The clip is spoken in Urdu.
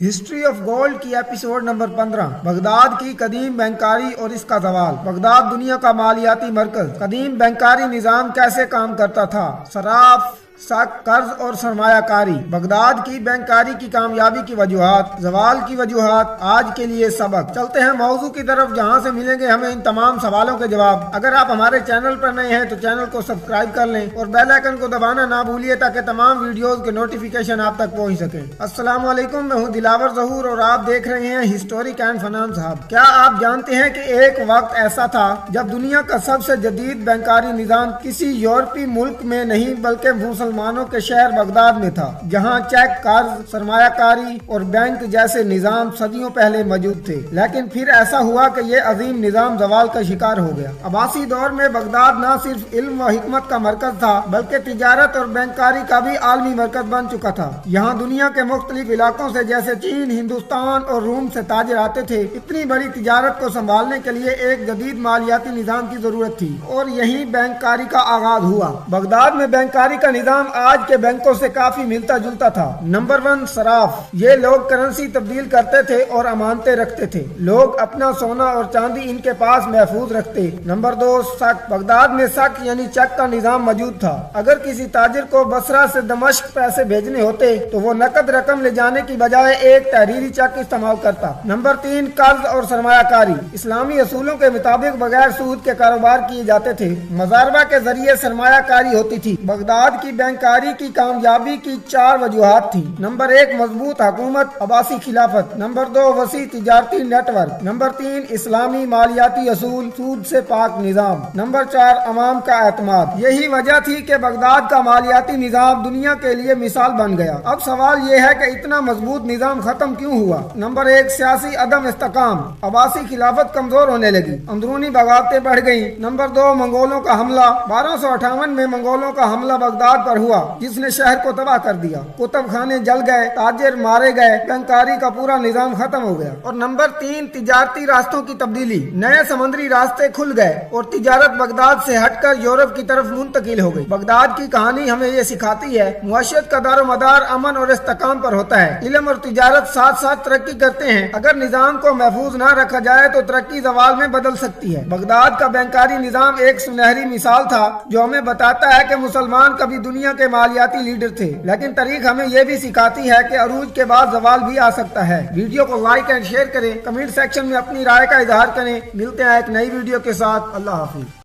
ہسٹری آف گولڈ کی ایپیسوڈ نمبر 15 بغداد کی قدیم بینکاری اور اس کا زوال۔ بغداد دنیا کا مالیاتی مرکز۔ قدیم بینکاری نظام کیسے کام کرتا تھا؟ صراف، سک، قرض اور سرمایہ کاری۔ بغداد کی بینکاری کی کامیابی کی وجوہات، زوال کی وجوہات۔ آج کے لیے سبق۔ چلتے ہیں موضوع کی طرف جہاں سے ملیں گے ہمیں ان تمام سوالوں کے جواب۔ اگر آپ ہمارے چینل پر نئے ہیں تو چینل کو سبسکرائب کر لیں اور بیل آئیکن کو دبانا نہ بھولیے تاکہ تمام ویڈیوز کے نوٹیفیکیشن آپ تک پہنچ سکیں۔ السلام علیکم، میں ہوں دلاور ظہور اور آپ دیکھ رہے ہیں ہسٹورک اینڈ فنانس ہب۔ کیا آپ جانتے ہیں کہ ایک وقت ایسا تھا جب دنیا کا سب سے جدید بینکاری نظام کسی یورپی ملک میں نہیں بلکہ مسلمانوں کے شہر بغداد میں تھا، جہاں چیک، قرض، سرمایہ کاری اور بینک جیسے نظام صدیوں پہلے موجود تھے، لیکن پھر ایسا ہوا کہ یہ عظیم نظام زوال کا شکار ہو گیا۔ عباسی دور میں بغداد نہ صرف علم و حکمت کا مرکز تھا بلکہ تجارت اور بینکاری کا بھی عالمی مرکز بن چکا تھا۔ یہاں دنیا کے مختلف علاقوں سے جیسے چین، ہندوستان اور روم سے تاجر آتے تھے۔ اتنی بڑی تجارت کو سنبھالنے کے لیے ایک جدید مالیاتی نظام کی ضرورت تھی اور یہی بینکاری کا آغاز ہوا۔ بغداد میں بینکاری کا نظام آج کے بینکوں سے کافی ملتا جلتا تھا۔ نمبر 1، صراف۔ یہ لوگ کرنسی تبدیل کرتے تھے اور امانتیں رکھتے تھے۔ لوگ اپنا سونا اور چاندی ان کے پاس محفوظ رکھتے۔ نمبر 2، سک۔ بغداد میں سک یعنی چیک کا نظام موجود تھا۔ اگر کسی تاجر کو بصرہ سے دمشق پیسے بھیجنے ہوتے تو وہ نقد رقم لے جانے کی بجائے ایک تحریری چیک استعمال کرتا۔ نمبر 3، قرض اور سرمایہ کاری۔ اسلامی اصولوں کے مطابق بغیر سود کے کاروبار کیے جاتے تھے۔ مزاربہ کے ذریعے سرمایہ کاری ہوتی تھی۔ بغداد کی بینکاری کی کامیابی کی 4 وجوہات تھیں۔ نمبر 1، مضبوط حکومت، عباسی خلافت۔ نمبر 2، وسیع تجارتی نیٹ ورک۔ نمبر 3، اسلامی مالیاتی اصول، سود سے پاک نظام۔ نمبر 4، عوام کا اعتماد۔ یہی وجہ تھی کہ بغداد کا مالیاتی نظام دنیا کے لیے مثال بن گیا۔ اب سوال یہ ہے کہ اتنا مضبوط نظام ختم کیوں ہوا؟ نمبر 1، سیاسی عدم استحکام۔ عباسی خلافت کمزور ہونے لگی، اندرونی بغاوتیں بڑھ گئیں۔ نمبر 2، منگولوں کا حملہ۔ 1258 میں منگولوں کا حملہ بغداد پر ہوا جس نے شہر کو تباہ کر دیا۔ کتب خانے جل گئے، تاجر مارے گئے، بینکاری کا پورا نظام ختم ہو گیا۔ اور نمبر 3، تجارتی راستوں کی تبدیلی۔ نئے سمندری راستے کھل گئے اور تجارت بغداد سے ہٹ کر یورپ کی طرف منتقل ہو گئی۔ بغداد کی کہانی ہمیں یہ سکھاتی ہے معاشرت کا دار و مدار امن اور استحکام پر ہوتا ہے۔ علم اور تجارت ساتھ ساتھ ترقی کرتے ہیں۔ اگر نظام کو محفوظ نہ رکھا جائے تو ترقی زوال میں بدل سکتی ہے۔ بغداد کا بینکاری نظام ایک سنہری مثال تھا جو ہمیں بتاتا ہے کہ مسلمان کبھی دنیا کے مالیاتی لیڈر تھے، لیکن تاریخ ہمیں یہ بھی سکھاتی ہے کہ عروج کے بعد زوال بھی آ سکتا ہے۔ ویڈیو کو لائک اینڈ شیئر کریں، کمنٹ سیکشن میں اپنی رائے کا اظہار کریں۔ ملتے ہیں ایک نئی ویڈیو کے ساتھ۔ اللہ حافظ۔